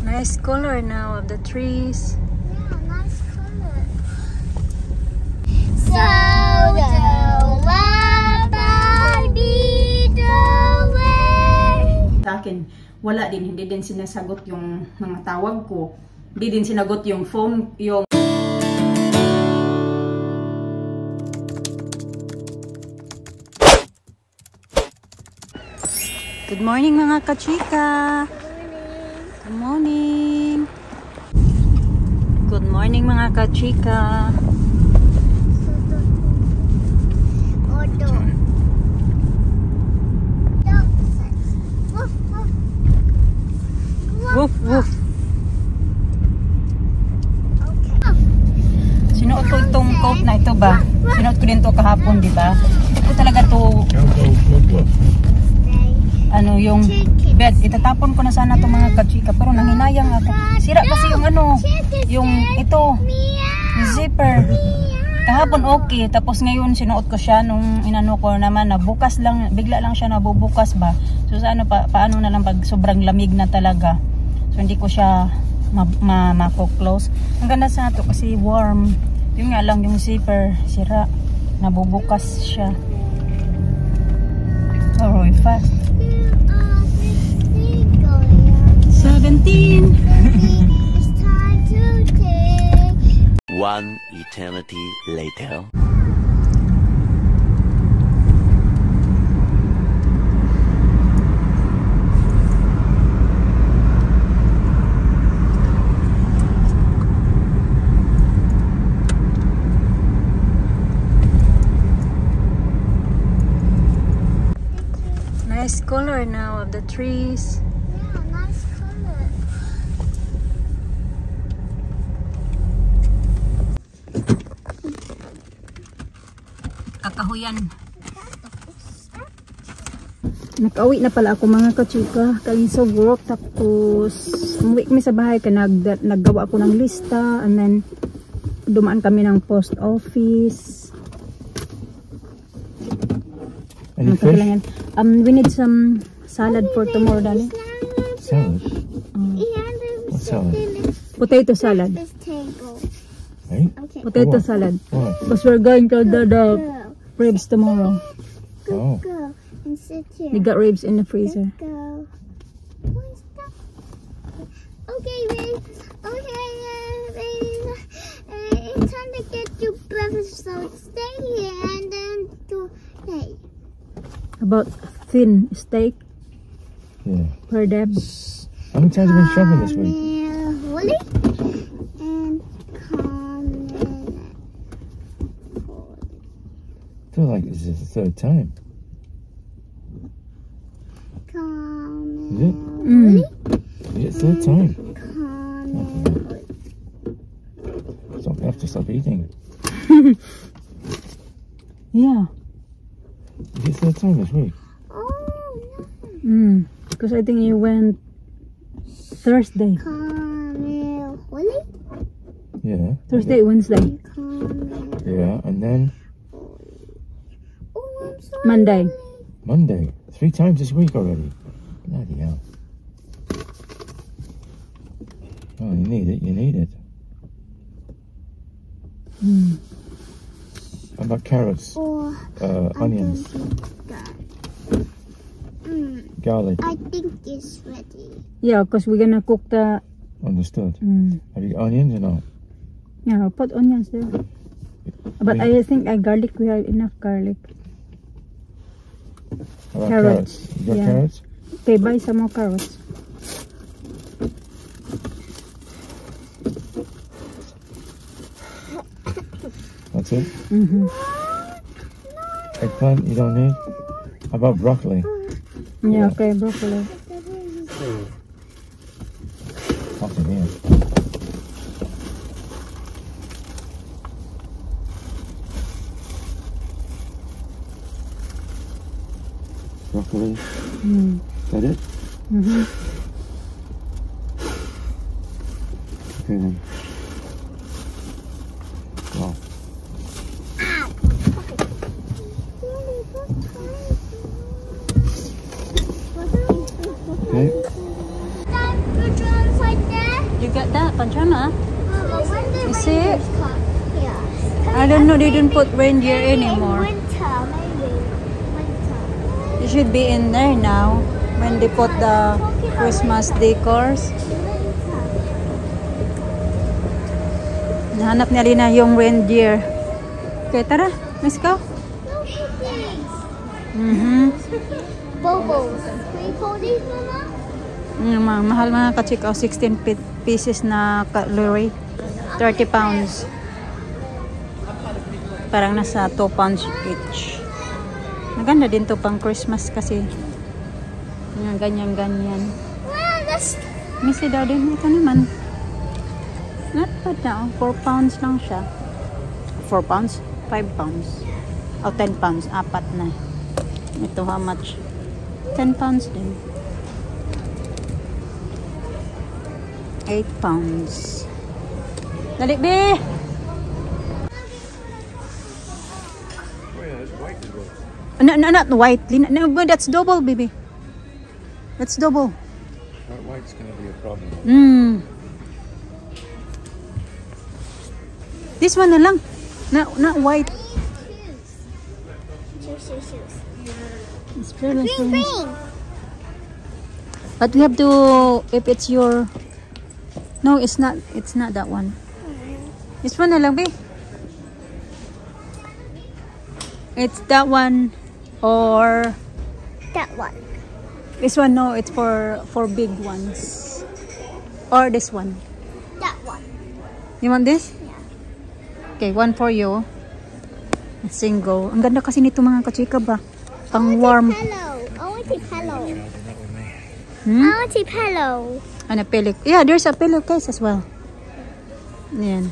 Nice color now of the trees. Yeah, nice color. So sa akin, wala din, hindi din sinasagot yung mga tawag ko. Hindi din sinagot yung phone, yung Good morning mga kachika. Good morning. Good morning mga kachika. Woof woof. Sinuot ko itong coat na ito ba? Sinuot ko din to kahapon, di ba? Ito talaga to ano yung bed. Itatapon ko na sana itong mga kachika pero nanginayang ako. Sira kasi yung ano, yung ito, yung zipper. Kahapon okay, tapos ngayon sinuot ko siya nung inano ko naman na bukas lang, bigla lang siya nabubukas ba. So sa ano paano na lang pag sobrang lamig na talaga. So hindi ko siya mako-close. Ang ganda sa ito kasi warm. Yung nga lang yung zipper sira, nabubukas siya. Oh, really fast. 17. It's time to take. One eternity later. Nice color now of the trees. Yeah, nice color. Kakahuyan. Nakauwi na pala ako mga kachika. Kaling sa work. Tapos umuwi kami sa bahay. Naggawa ako ng lista. And then dumaan kami ng post office. Any fish? We need some salad for tomorrow, darling. Salad? What salad? Potato salad. This table. Hey? Okay. Potato What? salad. What? Because we're going to the Go. ribs tomorrow. Oh. Go and sit here. We got ribs in the freezer. Go. What's that? Okay, babe. Okay, babe. It's time to get you breakfast, so stay here and then do. Hey. About thin steak Yeah. per Deb. How many times have you been shopping this week? Willie and Carmen. I feel like this is the third time. Carmen. Is it? Willie. Is it third time? Carmen. So I have to stop eating. Yeah. Is it third time this week? Oh no. Because I think you went Thursday. Carmen. Willie. Yeah. Thursday, Wednesday, Carmen. Yeah, and then Oh, I'm sorry. Monday. Monday. 3 times this week already. Bloody hell. Oh, you need it. You need it. How about carrots? Oh, Onions, garlic. I think it's ready. Yeah, because we're gonna cook the. Understood. Have you got onions or not? Yeah, I'll put onions there. But I think garlic. We have enough garlic. How about Carrots. carrots? You got Yeah. carrots? Okay, buy some more carrots. That's it? Mm-hmm. Eggplant you don't need? How about broccoli? Yeah, okay, broccoli. Hot in here. Broccoli. Is that it? Okay then. Wow. Okay. Time to jump like that. You got that pajama? Mama, when the You see it? reindeers come? Yeah. I don't know. They didn't put reindeer anymore. Winter, maybe. Winter. It should be in there now when they put the Christmas decors. Winter. Nahanap ni Alina yung reindeer. Okay, tara. Let's go. Bobos. Can you pull these, Mama? Mahal mga kachika. 16 pieces na calorie. 30 pounds. Parang nasa 2 pounds each. Maganda din to pang Christmas kasi. Yan, ganyan-ganyan. Wow, that's... Missy daw din. Ito naman. Not bad na. 4 pounds lang siya. 4 pounds? 5 pounds. O 10 pounds. 4 na. Ito how much? 10 pounds din. 8 pounds. Dali, be! Not white. No, but that's double, baby. That's double. White's gonna be a problem. This one na lang. Not white. Shoes. It's really Green. But we have to, if it's your, no, it's not that one. This one na lang, be. It's that one or That one. this one. No, it's for big ones. Or this one. That one. You want this? Yeah. Okay, one for you. A single. Ang ganda kasi nito mga kachika ba? Pang warm. Pillow. I want a pillow. Hmm? I want a pillow. And a pillow. Yeah, there's a pillowcase as well. Yan.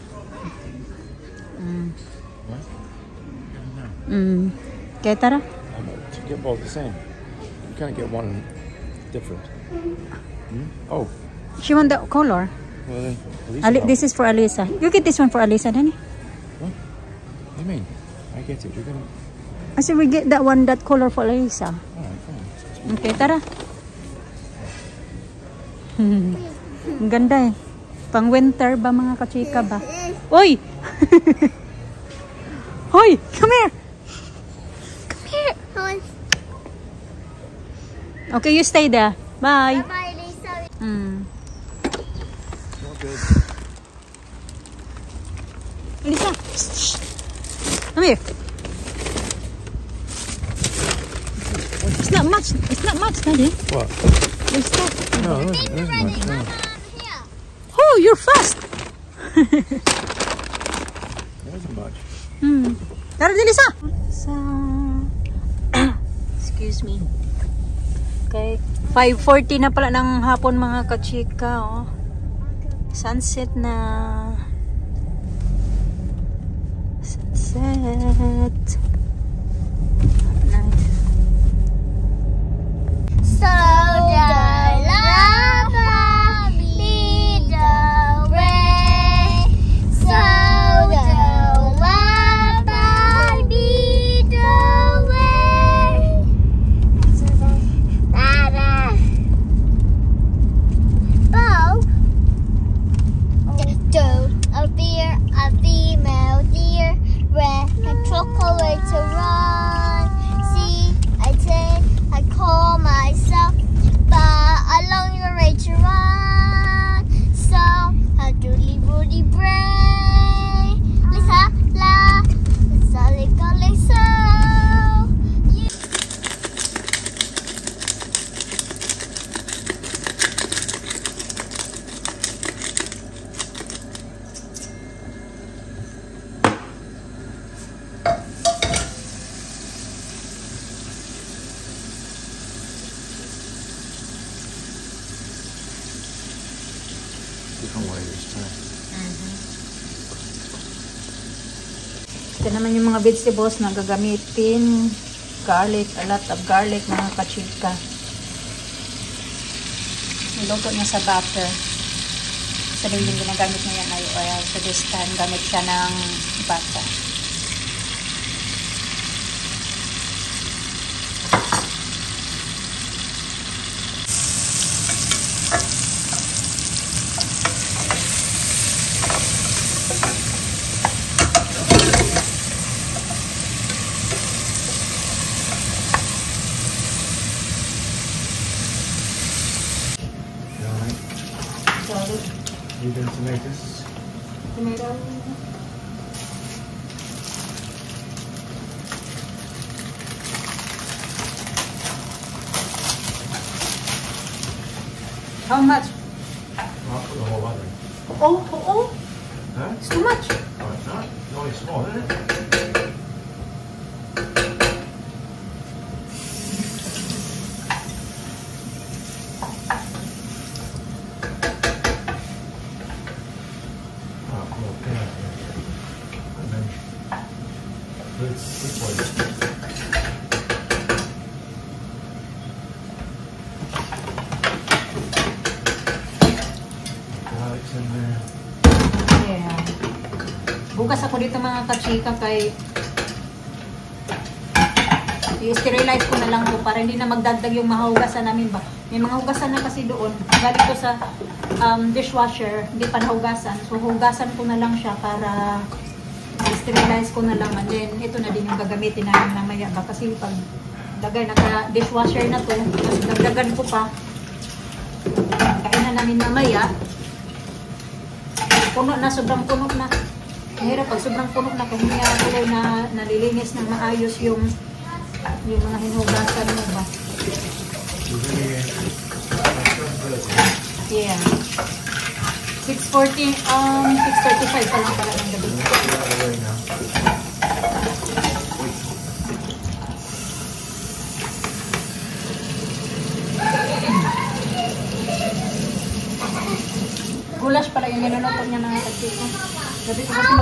Okay, tara. To get both the same. You can't get one different. Oh, She want the color. well then. At least This is for Alisa. You get this one for Alisa, Danny. What do you mean? I get it. You're gonna. I said we get that one, that color for Alisa. Alright, fine. Okay, tara. Ang ganda eh. Pang winter ba mga kachika ba? Oy! Hoy! Come here! Come here! Okay, you stay there. Bye! Bye, Lisa. Not good. Alisa! Shh. Come here. It's not much. It's not much, Daddy. What? There's stuff. No, there isn't much. No. Here. Oh, you're fast! There isn't much. Tara, Alisa! So, excuse me. Okay. 5:40 na pala ng hapon mga kachika, oh. Sunset na. Sunset. Nice. So the lava lead the way. So the lava lead the way. Dada. Bo. A deer, a female deer, red and chocolate to run. See, I say, I call myself, but I long your way to run. So, a doodly woody brain. Lisa, la, Lisa, Lisa, Different way this time. Ito naman yung mga vegetables na gagamitin. Garlic, a lot of garlic mga kachika. Niluto niya sa butter. Sa din yung ginagamit niya yan ay oil. So this time, gamit siya ng butter. Sorry. Need them tomatoes? Tomato. How much? I'll put the whole lot in. Oh, Huh? it's too much. Oh, it's not? It's only small, isn't it? Oh, well, yeah. And then, this way. Garlic's in there. Yeah. Bukas ako dito mga kachika kay i-sterilize ko na lang to para hindi na magdagdag yung mahugasan namin ba. May mga hugasan na kasi doon. Galing ko sa dishwasher, hindi pa nahugasan. So hugasan ko na lang siya para i-sterilize ko na lang. And then ito na din yung gagamitin namin mamaya ba. Kasi pag lagay naka-dishwasher na to, tapos dagdagan ko pa. Kain na namin mamaya. Puno na, sobrang puno na. Mahirap pag sobrang puno na kung hindi tuloy na nalilinis ng maayos yung mga hinugasan mo ba. Yeah. 6:40, 6:35 pa lang pala ng gabi. Gulash pala yung niluluto niya mga katsiko. Gabi ko kasi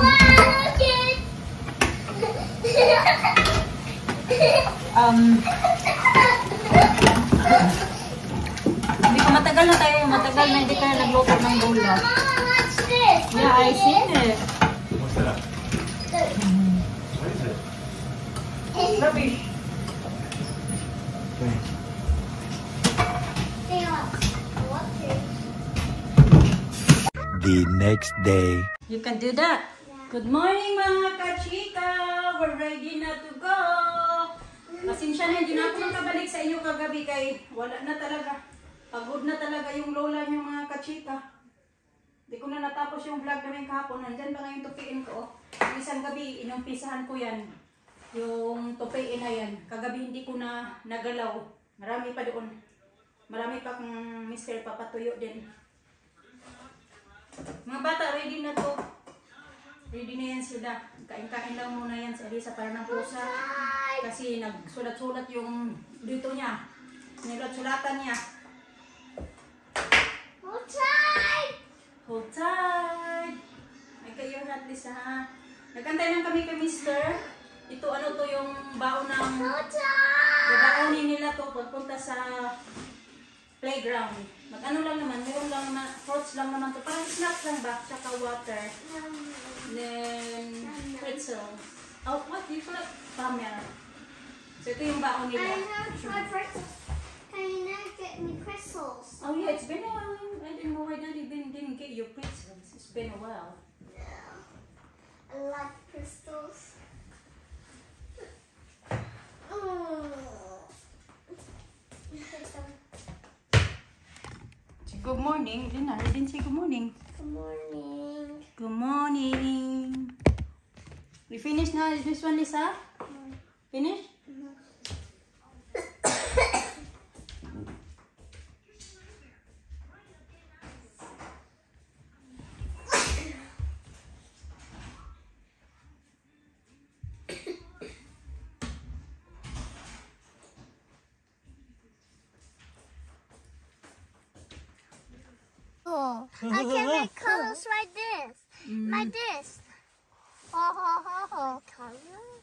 hindi ko matagal na tayo. Matagal na hindi tayo nagluto ng gula. Yeah, I seen it. What's that? What is it? Rubbish. Thanks. The next day. You can do that. Good morning mga kachika. We're ready na to go. Pasensya na, hindi na ako nakabalik sa inyo kagabi kay wala na talaga. Pagod na talaga yung lola niyo mga kachika. Hindi ko na natapos yung vlog namin kahapon. Nandyan pa ngayong tupiin ko. Isang gabi, inumpisahan ko yan. Yung tupiin na yan. Kagabi hindi ko na nagalaw. Marami pa doon. Marami pa kong mister papatuyo din. Mga bata, ready na to. Ready na yan sila. Kain-kain lang muna yan sa Elisa para ng pusa. Kasi nagsulat-sulat yung dito niya. Nilat-sulatan niya. Hold tight! Hold tight! Ay kayo at least ha. Nagkantay lang kami kay Mister. Ito ano to yung baon ng... Hold tight! Babaonin nila to pagpunta sa playground. Mag-ano lang naman, meron lang na, fruits lang naman to. Parang snack lang ba? Tsaka water. Then, pretzels. Oh, what? You put pamela. So, ito yung baon I nila. have tried pretzels. Can you not get me pretzels? Oh yeah, it's been a while. I didn't know why Daddy didn't get you pretzels. It's been a while. Yeah. I like pretzels. Good morning. I didn't say good morning. Good morning. Good morning. We finished now this one, Lisa? Finished? Oh, I can make colors like this. Like this. Oh, colors.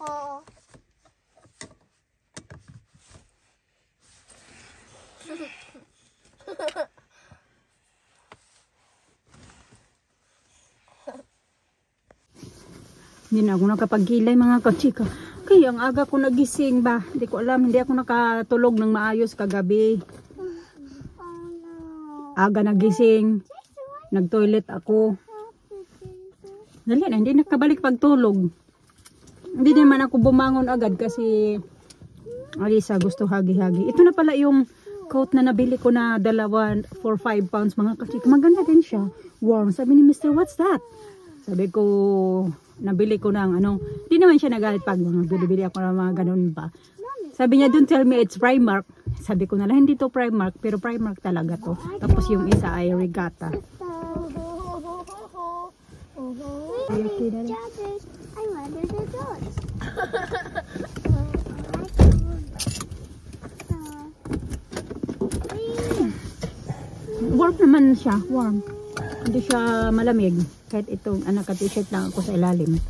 Oh. Hindi na ako nakapagkilay mga kachika. Kaya ang aga ko nagising ba? Hindi ko alam, hindi ako nakatulog ng maayos kagabi. Aga nagising. Nag-toilet ako. Dali na, hindi nakabalik pagtulog. Hindi naman ako bumangon agad kasi Alisa gusto hagi-hagi. Ito na pala yung coat na nabili ko na dalawa for 5 pounds mga kachika. Maganda din siya. Warm. Sabi ni Mr. What's that? Sabi ko, nabili ko ng ano. Di naman siya nagalit pag bili ako ng mga ganun pa. Sabi niya, don't tell me it's Primark. Sabi ko na lang, hindi to Primark. Pero Primark talaga to. Tapos yung isa ay Regatta. I wonder the doors. Warm naman siya, warm. Hindi siya malamig. Kahit itong naka-t-shirt lang ako sa ilalim.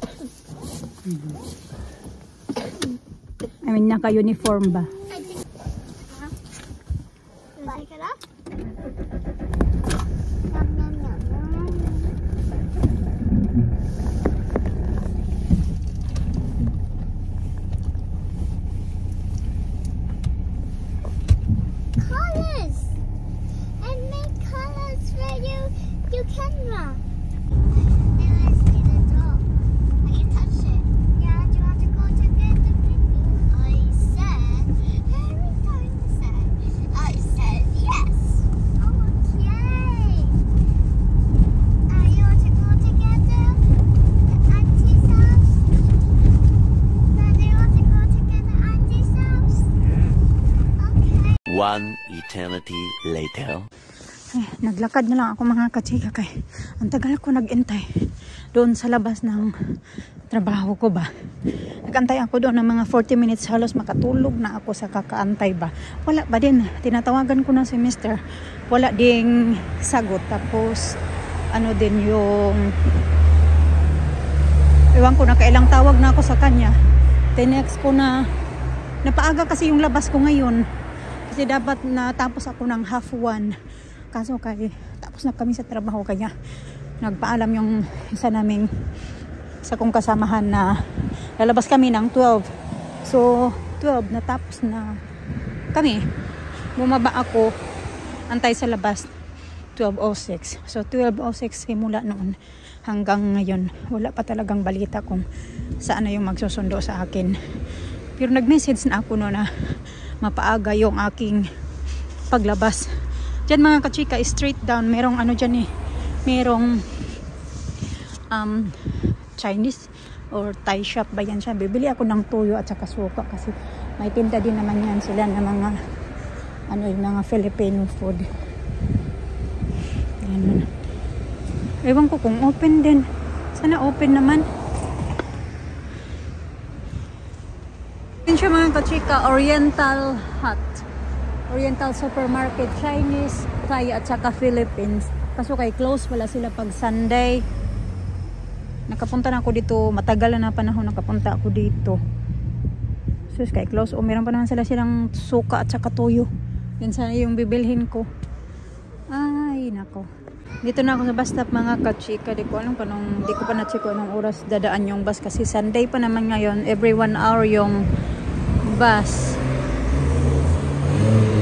I mean, naka-uniform ba? Like it up? Colors! And make colors for your camera. Let's see the door. I can touch it. Yeah, do you want to go together with me? I said, every time I said yes. Okay. You want to go together to Auntie's house? Do you want to go together to Auntie's house? Okay. One eternity later. Ay, naglakad na lang ako mga kachika kay ang tagal ko nag-intay doon sa labas ng trabaho ko ba. Nag-antay ako doon ng mga 40 minutes, halos makatulog na ako sa kakaantay ba. Wala ba din, tinatawagan ko na si Mr. Wala ding sagot. Tapos ano din yung ewan ko, nakailang tawag na ako sa kanya. Tinext ko na napaaga kasi yung labas ko ngayon kasi dapat natapos ako ng 12:30. Kaso kay tapos na kami sa trabaho kaya nagpaalam yung isa naming sa kong kasamahan na lalabas kami ng 12. So 12 natapos na kami. Bumaba ako, antay sa labas 12:06. So 12:06 simula noon hanggang ngayon wala pa talagang balita kung saan na yung magsusundo sa akin. Pero nag-message na ako no na mapaaga yung aking paglabas. Diyan mga kachika, straight down, merong ano dyan eh, merong Chinese or Thai shop ba yan siya. Bibili ako ng tuyo at saka suka kasi may tinda din naman yan sila na mga ano yung mga Filipino food. Ganun. Ewan ko kung open din. Sana open naman. Yun siya mga kachika, Oriental Hut. Oriental Supermarket, Chinese, Thai at saka Philippines. Kaso kay close wala sila pag Sunday. Nakapunta na ako dito, matagal na panahon nakapunta ako dito. Sus kay close, meron pa naman silang suka at saka tuyo. Yan sana yung bibilhin ko. Ay nako. Dito na ako sa bus stop mga kachika. Di ko alam kung di ko pa na-check anong oras dadaan yung bus kasi Sunday pa naman ngayon. Every 1 hour yung bus.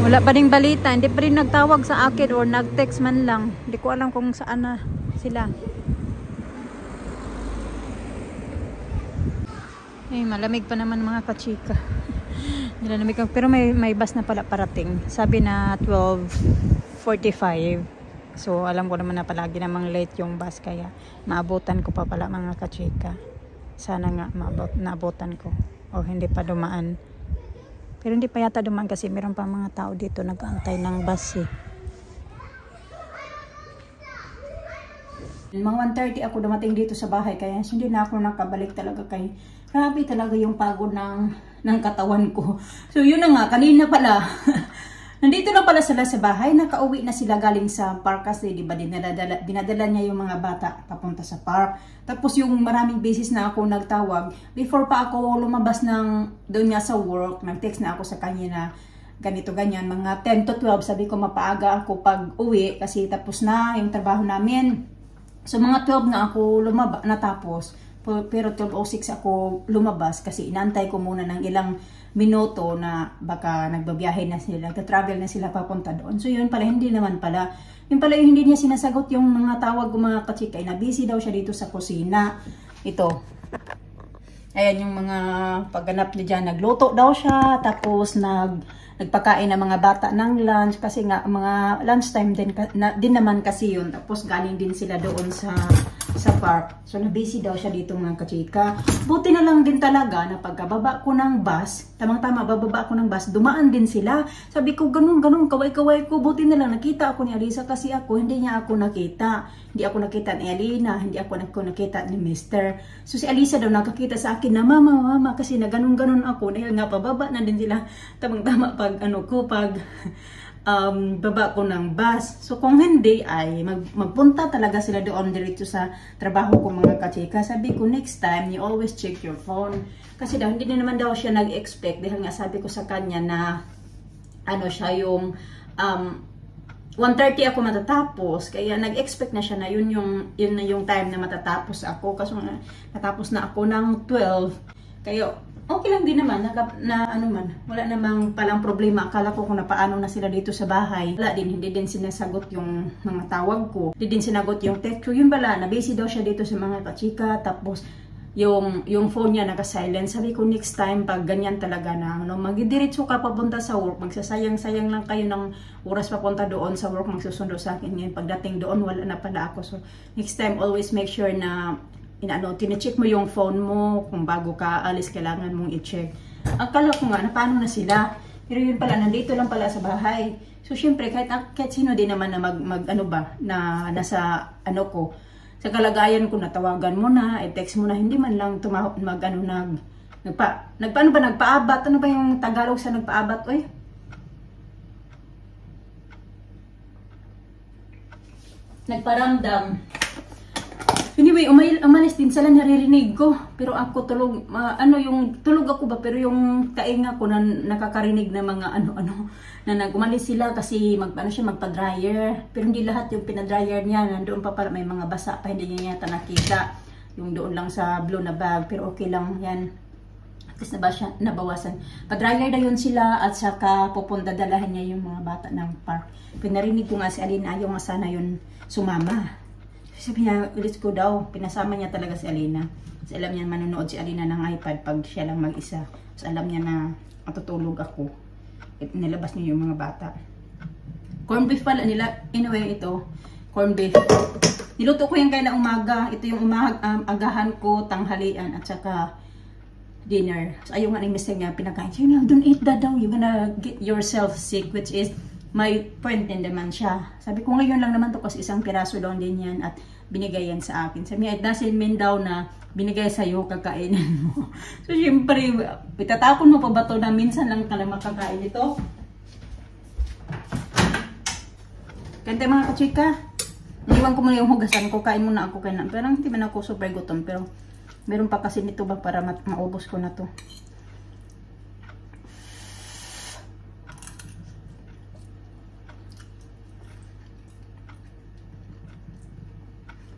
Wala pa ring balita, hindi pa rin nagtawag sa akin or nag-text man lang. Hindi ko alam kung saan na sila. Eh, malamig pa naman mga kachika. Malamig pa, pero may bus na pala parating. Sabi na 12:45. So, alam ko naman na palagi namang late yung bus kaya maabutan ko pa pala mga kachika. Sana nga naabutan ko o hindi pa dumaan. Pero hindi pa yata dumaan kasi meron pa mga tao dito nag-aantay ng bus eh. Mga 1:30 ako dumating dito sa bahay kaya hindi na ako nakabalik talaga kay grabe talaga yung pagod ng katawan ko. So yun na nga, kanina pala nandito na pala sila sa bahay, nakauwi na sila galing sa park kasi di ba dinadala niya yung mga bata papunta sa park. Tapos yung maraming beses na ako nagtawag, before pa ako lumabas doon nga sa work, nag-text na ako sa kanya na ganito ganyan, mga 10 to 12, sabi ko mapaaga ako pag uwi kasi tapos na yung trabaho namin. So mga 12 na ako natapos, pero 12:06 ako lumabas kasi inantay ko muna ng ilang minuto na baka nagbabiyahe na sila, nagta-travel na sila papunta doon. So yun pala, hindi naman pala. Yun pala yung hindi niya sinasagot yung mga tawag ko mga kachika. Na busy daw siya dito sa kusina. Ito. Ayan yung mga pagganap niya dyan. Nagluto daw siya, tapos nagpakain ng mga bata ng lunch kasi nga mga lunchtime din naman kasi yun. Tapos galing din sila doon sa park. So na-busy daw siya dito mga kachika. Buti na lang din talaga na pagkababa ko ng bus, tamang-tama bababa ko ng bus, dumaan din sila. Sabi ko ganun, kaway-kaway ko. Buti na lang nakita ako ni Alisa kasi hindi niya ako nakita. Hindi ako nakita ni Alina, hindi ako nakita ni Mr. So si Alisa daw nakakita sa akin na mama kasi na ganun ako. Dahil nga pababa na din sila tamang-tama pag baba ko ng bus. So kung hindi ay magpunta talaga sila doon diretso sa trabaho ko mga kachika. Sabi ko next time you always check your phone. Kasi daw hindi naman daw siya nag-expect dahil nga sabi ko sa kanya na siya yung 1:30 ako matatapos. Kaya nag-expect na siya na yun na yung time na matatapos ako. Kasi natapos na ako ng 12. Kaya okay lang din naman, wala namang palang problema. Akala ko kung paano na sila dito sa bahay. Wala din, hindi din sinasagot yung mga tawag ko. Hindi din sinagot yung text ko. Yun bala, na-busy daw siya dito sa mga kachika. Tapos, yung phone niya naka-silent. Sabi ko, next time, pag ganyan talaga na, magdidiretso ka papunta sa work, magsasayang-sayang lang kayo ng oras papunta doon sa work, magsusundo sa akin. Ngayon, pagdating doon, wala na pala ako. So, next time, always make sure na tine-check mo yung phone mo, kung bago ka alis, kailangan mong i-check. Akala ko nga, paano na sila? Pero yun pala, nandito lang pala sa bahay. So, syempre, kahit sino din naman na na nasa ko, sa kalagayan ko, natawagan mo na, i-text mo na, hindi man lang nagpaabat? Ano ba yung Tagalog sa nagpaabat? Oy? Nagparamdam. Anyway, umalis din sila, naririnig ko. Pero ako tulog, tulog ako ba? Pero yung tainga ko na nakakarinig na mga na nag-umalis sila kasi magpa-dryer. Pero hindi lahat yung pinadryer niya. Nandoon pa pala, may mga basa pa, hindi niya yata nakita. Yung doon lang sa blue na bag. Pero okay lang yan. Kasi nabawasan. Pa-dryer na yun sila at saka pupunta dalahan niya yung mga bata ng park. Pinarinig ko nga si Alina, ayaw nga sana yun sumama. Sabi niya, let's go daw. Pinasama niya talaga si Alina. Kasi alam niya manonood si Alina ng iPad pag siya lang mag-isa. Kasi alam niya na matutulog ako. At nilabas niya yung mga bata. Corn beef pala nila. Anyway, ito. Corn beef. Niluto ko yung kaya na umaga. Ito yung agahan ko, tanghalian, at saka dinner. So, ayaw nga ng mister niya, pinakain. Don't eat that daw. You're gonna get yourself sick, which is may point din naman siya. Sabi ko ngayon lang naman to kasi isang piraso lang din yan at binigay yan sa akin. Sabi niya, it doesn't mean daw na binigay sa'yo, kakainin mo. So, syempre, itatapon mo pa ba to na minsan lang ka lang makakain ito? Kante mga kachika, naiwan ko muna yung hugasan ko, kain muna ako kain. Pero hindi man ako super gutom, pero meron pa kasi nito ba para maubos ko na to.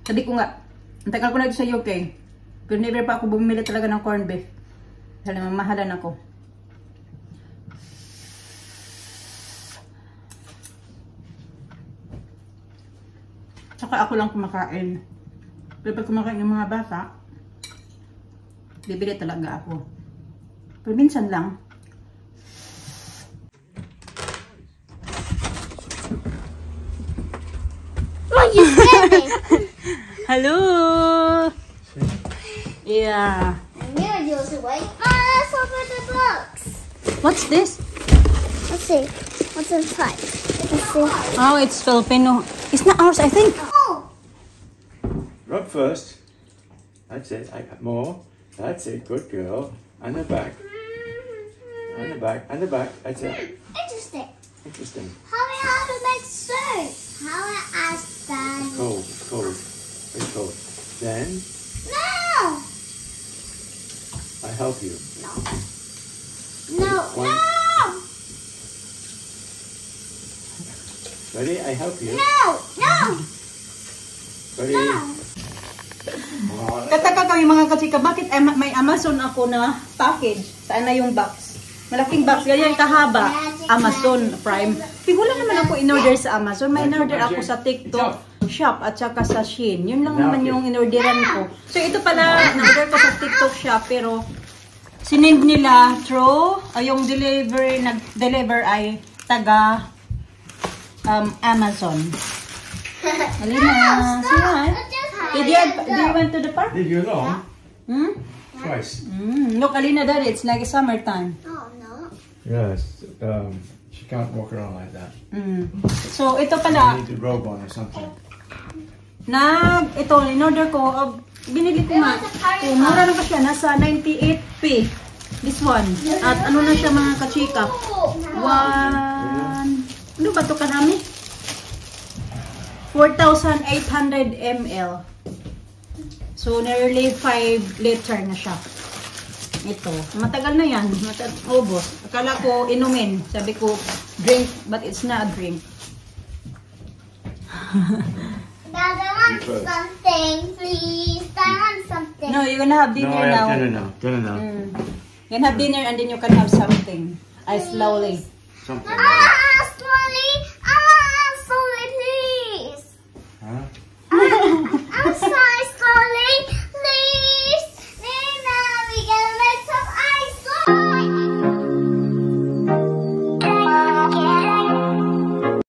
Sabi ko nga, ang tagal ko na ito sa UK. Pero never pa ako bumili talaga ng corned beef. Dahil mamahalan ako. Tsaka ako lang kumakain. Pero pag kumakain ng mga bata, bibili talaga ako. Pero minsan lang. What you saying? Hello! Yeah. I'm gonna do it away. Let's open the box. What's this? Let's see. What's inside? Let's see. Oh, it's Filipino. It's not ours, I think. Oh! Rub first. That's it. More. That's it. Good girl. And the back. And the back. And the back. That's it. Interesting. Interesting. How to make soup? How I ask Daddy? Cold. Cold. Very cold. Then No! I help you. No. No. One. No! Ready? I help you. No! No! Ready? No! Kataka kami mga kachika, bakit may Amazon ako na package? Saan na yung box? Malaking box, ganyan kahaba. Amazon Prime. Wala naman ako in-order sa Amazon. May in-order ako sa TikTok. shop at saka sa Shein. Yun lang naman yung inorderan ko. So ito pala, na-order ko sa TikTok shop pero sinend nila through yung nag-deliver ay taga Amazon. Alina, see what? Did you went to the park? Did you along? Hmm? Twice. Look, Alina, Daddy, it's like summertime. Oh, no. Yes. She can't walk around like that. So, ito You pala, need a robe on or something. ito, in-order ko, binili ko nga. Mura na pa siya, nasa 98p. This one. At ano na siya mga kachika? Ano ba ito kanami? 4,800 ml. So, nearly 5 liter na siya. Ito. Matagal na yan. Ubos. Akala ko inumin. Sabi ko, drink, but it's not a drink. Dad, I want something, please. I want something. No, you're gonna have dinner No, I now. have dinner now. Dinner now. You can have dinner and then you can have something. Slowly. Something. Slowly.